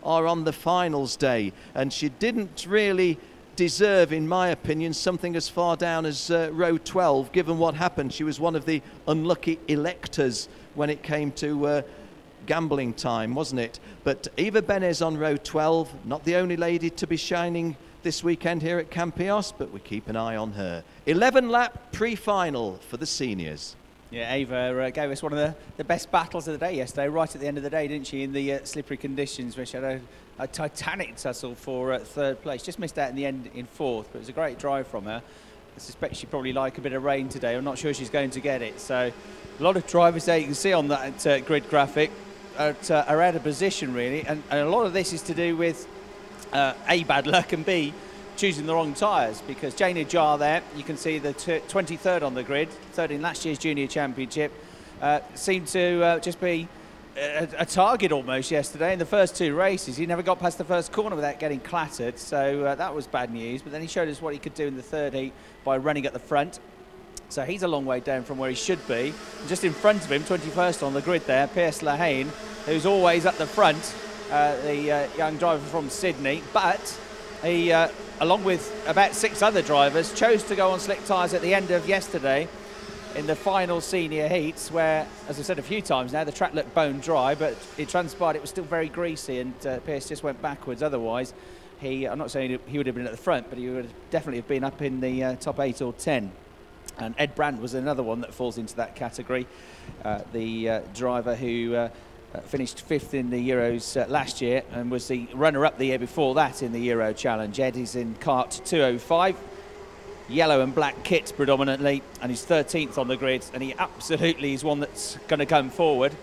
are on the finals day, and she didn't really deserve, in my opinion, something as far down as row 12, given what happened. She was one of the unlucky electors when it came to gambling time, wasn't it? But Eva Benez on row 12, not the only lady to be shining this weekend here at Campeos, but we keep an eye on her. 11-lap pre-final for the seniors. Yeah, Ava gave us one of the best battles of the day yesterday, right at the end of the day, didn't she, in the slippery conditions, where she had a titanic tussle for third place. Just missed out in the end in fourth, but it was a great drive from her. I suspect she'd probably like a bit of rain today. I'm not sure she's going to get it. So a lot of drivers there, you can see on that grid graphic, are out of position, really. And a lot of this is to do with A, bad luck, and B, choosing the wrong tyres, because Jane Jar there, you can see the 23rd on the grid, third in last year's Junior Championship, seemed to just be a target almost yesterday in the first two races. He never got past the first corner without getting clattered, so that was bad news. But then he showed us what he could do in the third heat by running at the front. So he's a long way down from where he should be. And just in front of him, 21st on the grid there, Pierce Lahane, who's always at the front, the young driver from Sydney. But he, along with about 6 other drivers, chose to go on slick tyres at the end of yesterday in the final senior heats, where, as I said a few times now, the track looked bone dry, but it transpired it was still very greasy, and Pierce just went backwards. Otherwise, I'm not saying he would have been at the front, but he would definitely have been up in the top 8 or 10. And Ed Brandt was another one that falls into that category, the driver who finished 5th in the Euros last year and was the runner-up the year before that in the Euro Challenge. Ed is in kart 205, yellow and black kits predominantly, and he's 13th on the grid, and he absolutely is one that's going to come forward.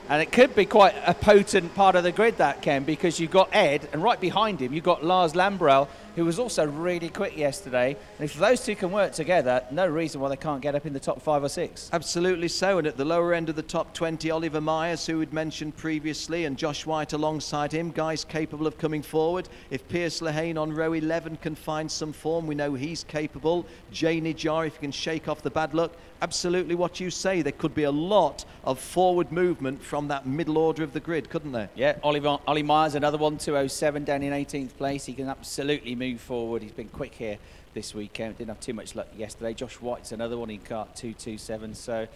And it could be quite a potent part of the grid, that, Ken, because you've got Ed, and right behind him you've got Lars Lambrell, who was also really quick yesterday. And if those two can work together, no reason why they can't get up in the top 5 or 6. Absolutely so. And at the lower end of the top 20, Oliver Myers, who we'd mentioned previously, and Josh White alongside him, guys capable of coming forward. If Pierce Lahane on row 11 can find some form, we know he's capable. Janie Jar, if he can shake off the bad luck, absolutely what you say. There could be a lot of forward movement from that middle order of the grid, couldn't there? Yeah, Ollie Myers, another one, 207 down in 18th place. He can absolutely move forward. He's been quick here this weekend. Didn't have too much luck yesterday. Josh White's another one in kart 227. So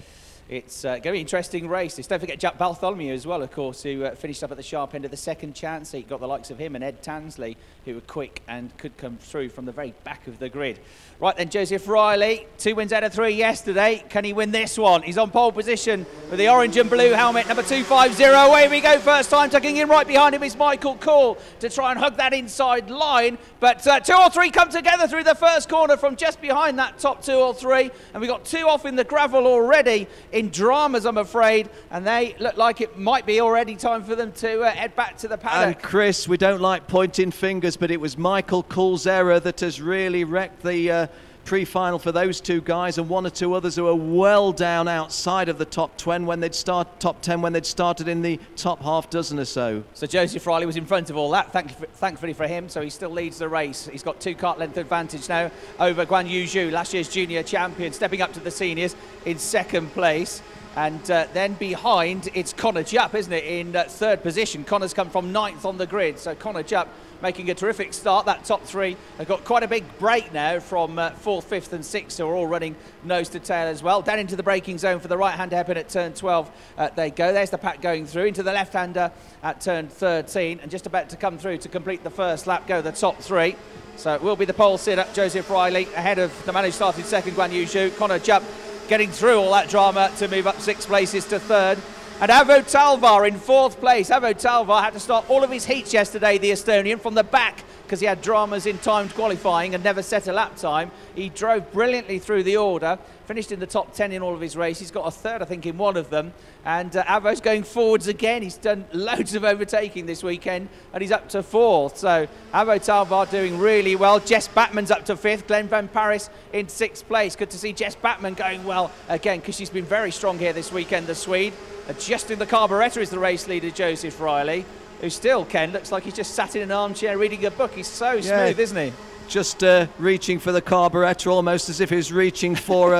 it's going to be an interesting race. Don't forget Jack Bartholomew as well, of course, who finished up at the sharp end of the second chance. He got the likes of him and Ed Tansley, who were quick and could come through from the very back of the grid. Right then, Joseph Riley, 2 wins out of 3 yesterday. Can he win this one? He's on pole position with the orange and blue helmet, number 250. Away we go, first time. Tucking in right behind him is Michael Call to try and hug that inside line. But 2 or 3 come together through the first corner from just behind that top 2 or 3. And we got 2 off in the gravel already in dramas, I'm afraid. And they look like it might be already time for them to head back to the paddock. And Chris, we don't like pointing fingers, but it was Michael Call's error that has really wrecked the pre-final for those 2 guys, and 1 or 2 others who are well down outside of the top 10 when they'd started in the top half dozen or so. So Joseph Riley was in front of all that, thankfully for him, so he still leads the race. He's got 2 kart length advantage now over Guan Yu Zhu, last year's junior champion, stepping up to the seniors in 2nd place. And then behind, it's Connor Jupp, isn't it, in 3rd position. Connor's come from 9th on the grid, so Connor Jupp making a terrific start. That top 3 have got quite a big break now from 4th, 5th and 6th, who are all running nose to tail as well. Down into the braking zone for the right-hand hairpin at turn 12 they go. There's the pack going through into the left-hander at turn 13, and just about to come through to complete the first lap go the top 3. So it will be the pole sitter, Joseph Riley, ahead of the man who started 2nd, Guan Yu Zhu. Connor Jupp getting through all that drama to move up 6 places to 3rd. And Avo Talvar in 4th place. Avo Talvar had to start all of his heats yesterday, the Estonian, from the back, because he had dramas in timed qualifying and never set a lap time. He drove brilliantly through the order, finished in the top 10 in all of his races. He's got a 3rd, I think, in one of them. And Avo's going forwards again. He's done loads of overtaking this weekend, and he's up to 4th. So Avo Talvar doing really well. Jess Batman's up to 5th. Glenn Van Paris in 6th place. Good to see Jess Batman going well again, because she's been very strong here this weekend, the Swede. Adjusting the carburettor is the race leader, Joseph Riley, who still, Ken, looks like he's just sat in an armchair reading a book. He's so smooth, isn't he? Just reaching for the carburettor, almost as if he was reaching for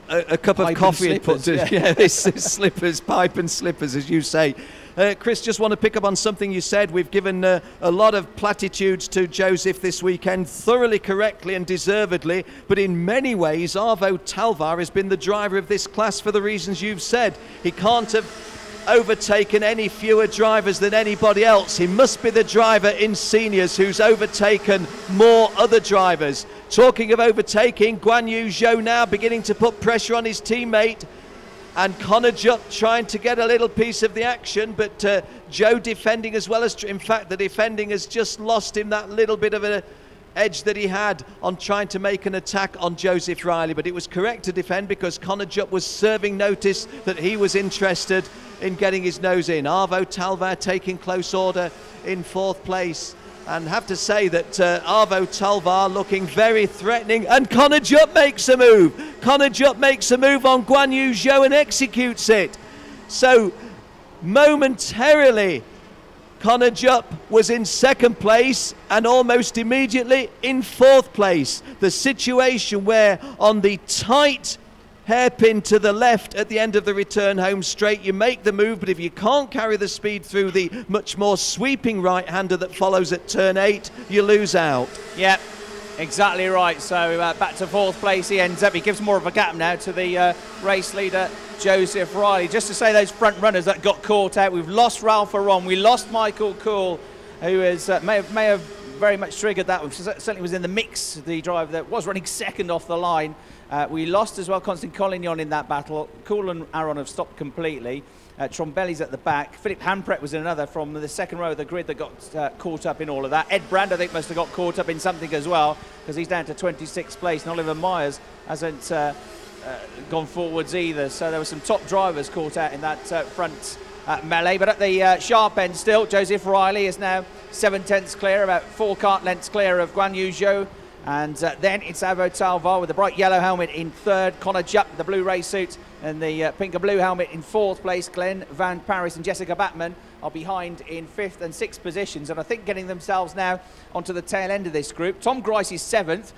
a cup of coffee. Slippers, this is slippers, pipe and slippers, as you say. Chris, just want to pick up on something you said. We've given a lot of platitudes to Joseph this weekend, thoroughly correctly and deservedly, but in many ways Arvo Talvar has been the driver of this class for the reasons you've said. He can't have overtaken any fewer drivers than anybody else. He must be the driver in seniors who's overtaken more other drivers. Talking of overtaking, Guan Yu Zhou now beginning to put pressure on his teammate, and Connor Jupp trying to get a little piece of the action, but Zhou defending as well. As in fact, the defending has just lost him that little bit of an edge that he had on trying to make an attack on Joseph Riley, but it was correct to defend because Connor Jupp was serving notice that he was interested in getting his nose in. Arvo Talvar taking close order in 4th place, and have to say that Arvo Talvar looking very threatening, and Connor Jupp makes a move. Connor Jupp makes a move on Guan Yu Zhou and executes it. So momentarily Connor Jupp was in 2nd place and almost immediately in 4th place. The situation where on the tight hairpin to the left at the end of the return home straight, you make the move, but if you can't carry the speed through the much more sweeping right-hander that follows at turn 8, you lose out. Yeah, exactly right. So back to 4th place he ends up. He gives more of a gap now to the race leader, Joseph Riley. Just to say, those front runners that got caught out, we've lost Ralph Aron, we lost Michael Cool, who is may have very much triggered that. Certainly was in the mix, the driver that was running 2nd off the line. We lost as well Constant Collignon in that battle. Cool and Aron have stopped completely. Trombelli's at the back. Philip Hampret was in another from the 2nd row of the grid that got caught up in all of that. Ed Brand, I think, must have got caught up in something as well, because he's down to 26th place, and Oliver Myers hasn't gone forwards either. So there were some top drivers caught out in that front melee. But at the sharp end still, Joseph Riley is now 7/10 clear, about 4 kart lengths clear of Guan Yu Zhou. And then it's Arvo Talvar with the bright yellow helmet in 3rd, Connor Jupp, the blue race suit, and the pink and blue helmet in 4th place. Glenn Van Paris and Jessica Batman are behind in 5th and 6th positions, and I think getting themselves now onto the tail end of this group. Tom Grice is 7th.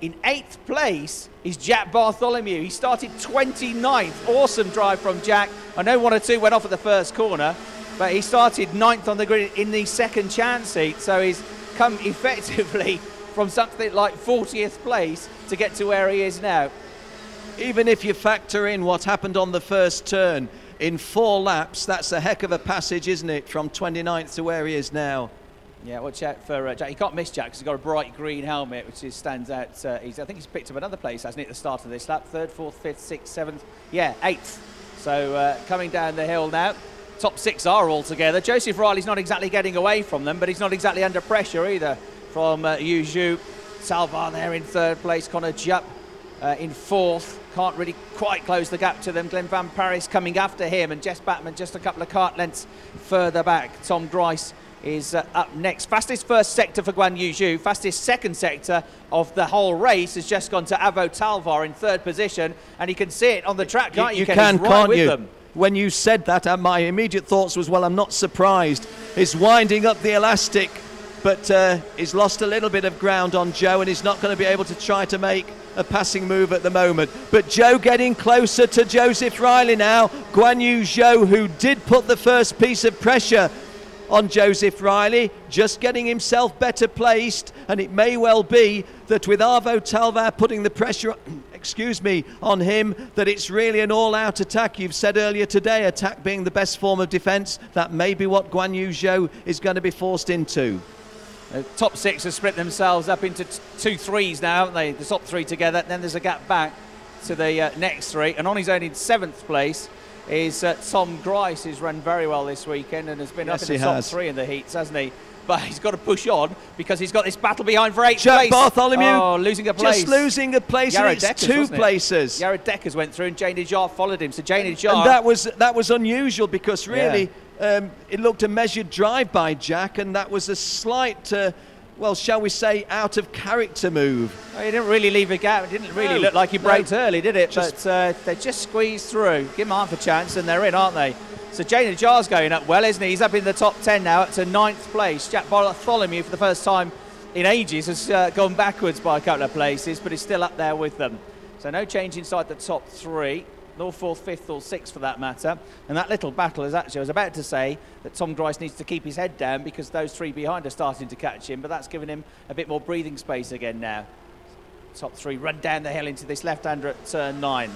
In 8th place is Jack Bartholomew. He started 29th. Awesome drive from Jack. I know 1 or 2 went off at the first corner, but he started 9th on the grid in the 2nd chance seat, so he's come effectively from something like 40th place to get to where he is now. Even if you factor in what happened on the first turn, in 4 laps, that's a heck of a passage, isn't it, from 29th to where he is now. Yeah, watch out for Jack. You can't miss Jack because he's got a bright green helmet, which stands out. I think he's picked up another place, hasn't he, at the start of this lap? 3rd, 4th, 5th, 6th, 7th, yeah, 8th. So coming down the hill now. Top 6 are all together. Joseph Riley's not exactly getting away from them, but he's not exactly under pressure either from Yu Zhou. Talvar there in 3rd place, Connor Jupp in 4th. Can't really quite close the gap to them. Glenn Van Paris coming after him, and Jess Batman just a couple of kart lengths further back. Tom Grice is up next. Fastest 1st sector for Guan Yu Zhou. Fastest 2nd sector of the whole race has just gone to Arvo Talvar in 3rd position, and you can see it on the track, can't you? You can, right can't with you? Them. When you said that, my immediate thoughts was, well, I'm not surprised. He's winding up the elastic, but he's lost a little bit of ground on Zhou, and he's not going to be able to try to make a passing move at the moment. But Zhou getting closer to Joseph Riley now. Guan Yu Zhou, who did put the first piece of pressure on Joseph Riley, just getting himself better placed, and it may well be that with Arvo Talvar putting the pressure on him, that it's really an all-out attack. You've said earlier today, attack being the best form of defence. That may be what Guan Yu Zhou is going to be forced into. The top 6 have split themselves up into 2 threes now, haven't they? The top 3 together, then there's a gap back to the next 3, and on his own in 7th place is Tom Grice, who's run very well this weekend and has been up in the top 3 in the heats, hasn't he? But he's got to push on because he's got this battle behind for 8th place. Bartholomew losing a place. Just losing a place, and it's 2 places. Jared Deckers went through and Jane Najjar followed him. So Jane Najjar... And that was unusual because really it looked a measured drive by Jack, and that was a slight... well, shall we say, out of character move. Well, he didn't really leave a gap. It didn't really look like he braked early, did it? But they just squeezed through. Give them half a chance and they're in, aren't they? So Jane Najjar's going up well, isn't he? He's up in the top 10 now, up to 9th place. Jack Bartholomew, for the first time in ages, has gone backwards by a couple of places, but he's still up there with them. So no change inside the top 3. nor fourth, fifth or sixth for that matter. And that little battle is actually, I was about to say that Tom Grice needs to keep his head down because those three behind are starting to catch him, but that's given him a bit more breathing space again now. Top three run down the hill into this left-hander at turn 9.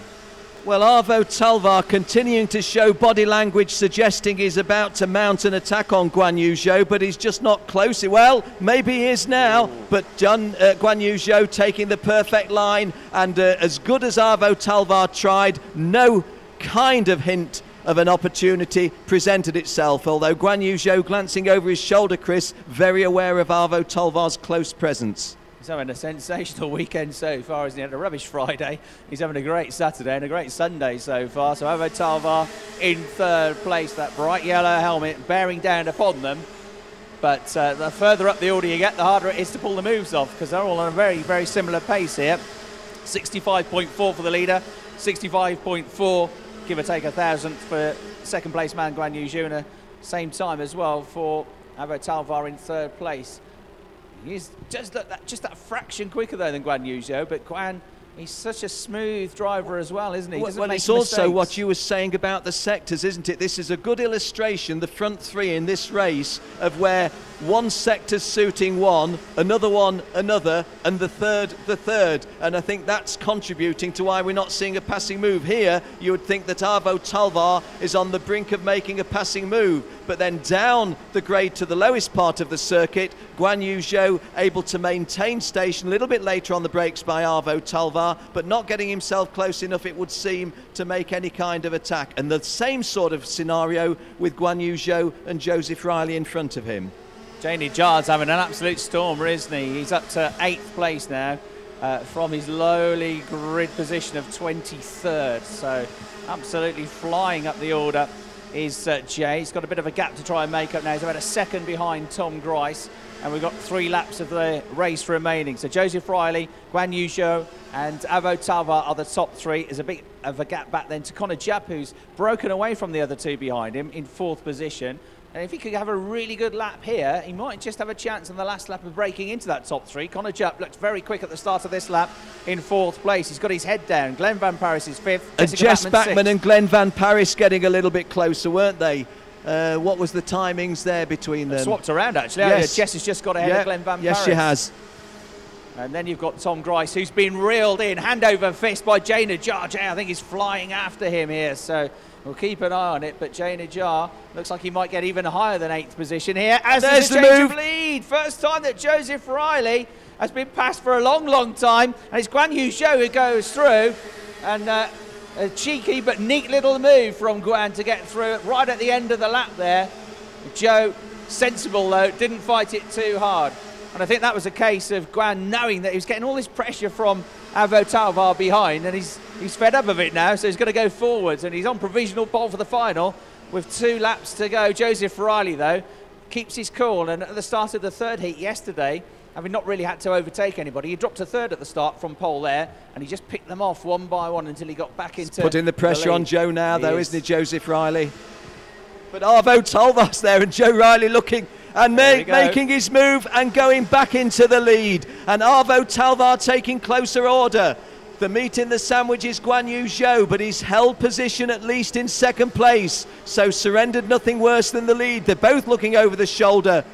Well, Arvo Talvar continuing to show body language suggesting he's about to mount an attack on Guan Yu Zhou, but he's just not close. Well, maybe he is now, but Guan Yu Zhou taking the perfect line, and as good as Arvo Talvar tried, no kind of hint of an opportunity presented itself, although Guan Yu Zhou glancing over his shoulder, Chris, very aware of Arvo Talvar's close presence. He's having a sensational weekend so far, isn't he? Had a rubbish Friday. He's having a great Saturday and a great Sunday so far. So Arvo Talvar in third place, that bright yellow helmet bearing down upon them. But the further up the order you get, the harder it is to pull the moves off, because they're all on a very, very similar pace here. 65.4 for the leader, 65.4, give or take 1,000 for second place man Guan Yu Zhou, and the same time as well for Arvo Talvar in third place. He's just that fraction quicker though than Guan Yu Zhou, but Guan, he's such a smooth driver as well, isn't he? Well, it's also what you were saying about the sectors, isn't it? This is a good illustration, the front three in this race, of where one sector's suiting one, another one another, and the third. And I think that's contributing to why we're not seeing a passing move. Here, you would think that Arvo Talvar is on the brink of making a passing move, but then down the grade to the lowest part of the circuit, Guan Yu Zhou able to maintain station a little bit later on the brakes by Arvo Talvar, but not getting himself close enough, it would seem, to make any kind of attack. And the same sort of scenario with Guan Yu Zhou and Joseph Riley in front of him. Janie Jard's having an absolute stormer, isn't he? He's up to 8th place now from his lowly grid position of 23rd. So absolutely flying up the order is Jay. He's got a bit of a gap to try and make up now. He's about a second behind Tom Grice, and we've got 3 laps of the race remaining. So Joseph Riley, Guan Yu Zhou and Arvo Talvar are the top 3. There's a bit of a gap back then to Connor Jupp, who's broken away from the other 2 behind him in 4th position. And if he could have a really good lap here, he might just have a chance on the last lap of breaking into that top 3. Connor Jupp looked very quick at the start of this lap in 4th place. He's got his head down. Glenn Van Paris is 5th. And Jess Bachman and Glenn Van Paris getting a little bit closer, weren't they? What was the timings there between them? Swapped around, actually. Yes. Jess has just got ahead of Glenn Van Paris. Yes, she has. And then you've got Tom Grice, who's been reeled in, hand over fist by Jay Najjar. Jay, I think, is flying after him here, so we'll keep an eye on it. But Jay Najjar looks like he might get even higher than 8th position here. As there's the change of lead. First time that Joseph Riley has been passed for a long, long time. And it's Guan Yu Zhou who goes through. And a cheeky but neat little move from Guan to get through right at the end of the lap there. Zhou, sensible though, didn't fight it too hard. And I think that was a case of Guan knowing that he was getting all this pressure from Arvo Talvar behind, and he's fed up of it now, so he's going to go forwards, and he's on provisional pole for the final with 2 laps to go. Joseph Riley, though, keeps his cool, and at the start of the 3rd heat yesterday, having not really had to overtake anybody, he dropped to 3rd at the start from pole there, and he just picked them off one by one until he got back into putting the pressure on Joe now, though, isn't he, Joseph Riley? But Arvo Talvar's there, and Joe Riley looking and making his move and going back into the lead. And Arvo Talvar taking closer order. The meat in the sandwich is Guan Yu Zhou, but he's held position at least in 2nd place. So surrendered nothing worse than the lead. They're both looking over the shoulder.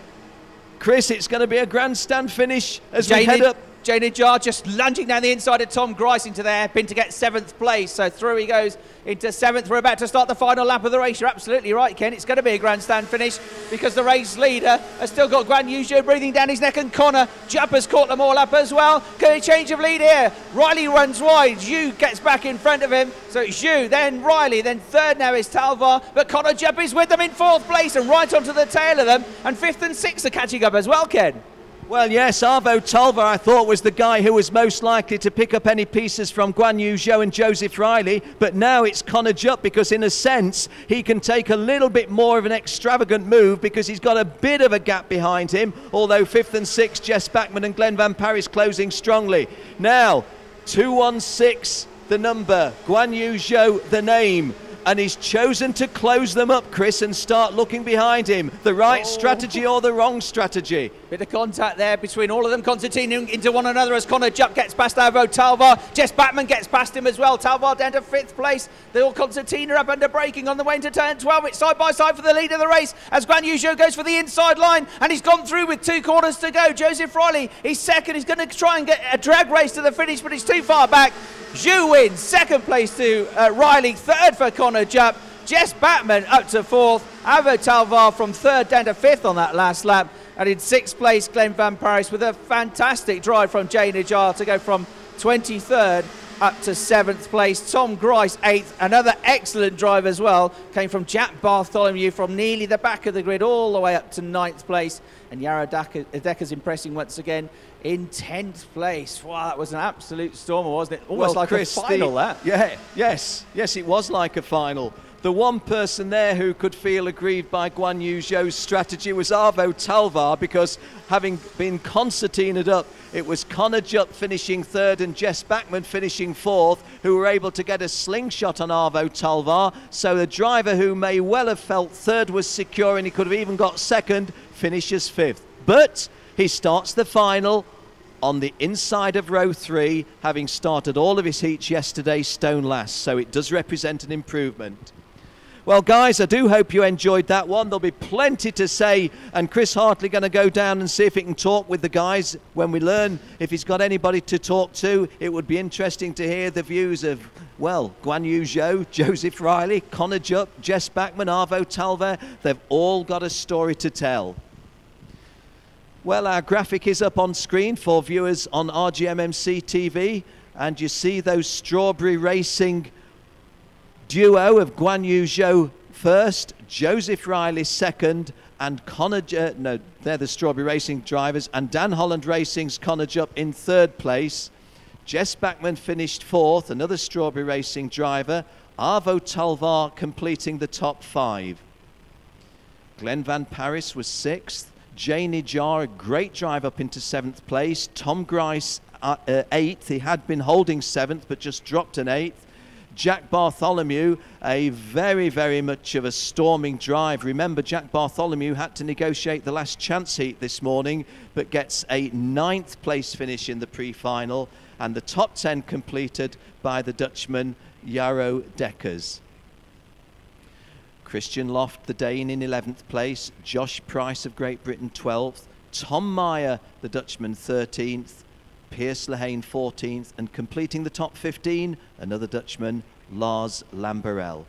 Chris, it's going to be a grandstand finish as we head up. Jay Najjar just lunging down the inside of Tom Grice into the hairpin to get 7th place. So through he goes into 7th. We're about to start the final lap of the race. You're absolutely right, Ken. It's going to be a grandstand finish because the race leader has still got Guan Yu Zhou breathing down his neck, and Connor Jupp has caught them all up as well. Can a change of lead here? Riley runs wide. Zhou gets back in front of him. So it's Zhou, then Riley, then 3rd now is Talvar. But Connor Jupp is with them in 4th place and right onto the tail of them. And 5th and 6th are catching up as well, Ken. Well, yes, Arvo Talvar, I thought, was the guy who was most likely to pick up any pieces from Guan Yu Zhou and Joseph Riley, but now it's Connor Jupp, because in a sense he can take a little bit more of an extravagant move because he's got a bit of a gap behind him, although 5th and 6th, Jess Bachman and Glenn Van Paris closing strongly. Now, 216 the number, Guan Yu Zhou the name, And he's chosen to close them up, Chris, and start looking behind him. The right strategy or the wrong strategy? Bit of contact there between all of them, concertinaing into one another as Connor Jupp gets past Arvo Talvar. Jess Batman gets past him as well. Talvar down to 5th place. They're all concertina up under braking on the way into turn 12. It's side by side for the lead of the race as Guan Yu Zhou goes for the inside line, and he's gone through with 2 corners to go. Joseph Riley, he's second. He's going to try and get a drag race to the finish, but he's too far back. Zhu wins, 2nd place to Riley, 3rd for Connor Jupp. Jess Batman up to 4th. Arvo Talvar from 3rd down to 5th on that last lap. And in 6th place, Glenn Van Paris with a fantastic drive from Jay Najjar to go from 23rd up to 7th place. Tom Grice 8th, another excellent drive as well. Came from Jack Bartholomew from nearly the back of the grid all the way up to 9th place. And Yara Decker's impressing once again in 10th place. Wow, that was an absolute stormer, wasn't it? Almost like Chris, a final, that. Yeah, yes, it was like a final. The one person there who could feel aggrieved by Guan Yu Zhou's strategy was Arvo Talvar, because having been concertinaed up, it was Connor Jupp finishing 3rd and Jess Bachmann finishing 4th, who were able to get a slingshot on Arvo Talvar. So the driver who may well have felt 3rd was secure, and he could have even got 2nd, finishes 5th. But he starts the final on the inside of row 3, having started all of his heats yesterday stone last. So it does represent an improvement. Well, guys, I do hope you enjoyed that one. There'll be plenty to say, and Chris Hartley going to go down and see if he can talk with the guys when we learn if he's got anybody to talk to. It would be interesting to hear the views of, well, Guan Yu Zhou, Joseph Riley, Connor Jupp, Jess Bachmann, Arvo Talvar. They've all got a story to tell. Well, our graphic is up on screen for viewers on RGMMC TV, and you see those Strawberry Racing duo of Guan Yu Zhou 1st, Joseph Riley 2nd, and Connor, no, they're the Strawberry Racing drivers, and Dan Holland Racing's Connor Jupp in 3rd place. Jess Bachmann finished 4th, another Strawberry Racing driver. Arvo Talvar completing the top 5. Glenn Van Paris was 6th. Jay Najjar, a great drive up into 7th place. Tom Grice 8th. He had been holding 7th, but just dropped an 8th. Jack Bartholomew, a very, very much of a storming drive. Remember, Jack Bartholomew had to negotiate the last chance heat this morning, but gets a 9th place finish in the pre-final, and the top 10 completed by the Dutchman Jaro Dekkers. Christian Loft, the Dane, in 11th place. Josh Price of Great Britain, 12th. Tom Meyer, the Dutchman, 13th. Pierce Lehane 14th, and completing the top 15, another Dutchman, Lars Lamberel.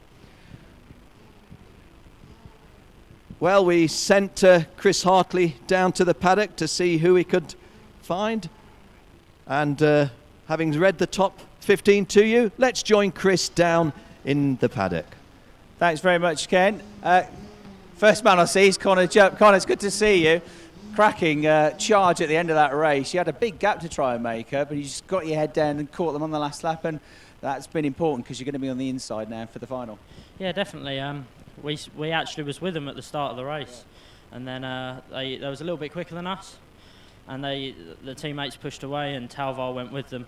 Well, we sent Chris Hartley down to the paddock to see who he could find, and having read the top 15 to you, let's join Chris down in the paddock. Thanks very much, Ken. First man I see is Connor Jupp. Connor, it's good to see you. Cracking charge at the end of that race. You had a big gap to try and make up, but you just got your head down and caught them on the last lap, and that's been important because you're going to be on the inside now for the final. Yeah, definitely. We actually was with them at the start of the race, and then they was a little bit quicker than us, and the teammates pushed away, and Talvar went with them.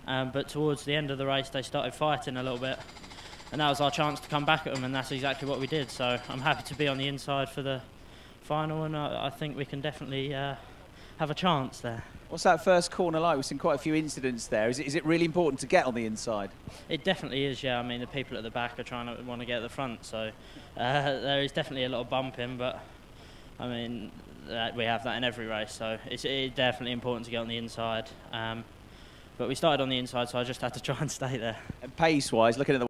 But towards the end of the race, they started fighting a little bit, and that was our chance to come back at them, and that's exactly what we did. So I'm happy to be on the inside for the final, and I think we can definitely have a chance there. What's that first corner like? We've seen quite a few incidents there. Is it really important to get on the inside? It definitely is, yeah. I mean, the people at the back are trying to want to get at the front, so there is definitely a lot of bumping, but I mean, we have that in every race, so it's definitely important to get on the inside. But we started on the inside, so I just had to try and stay there. And pace-wise, looking at the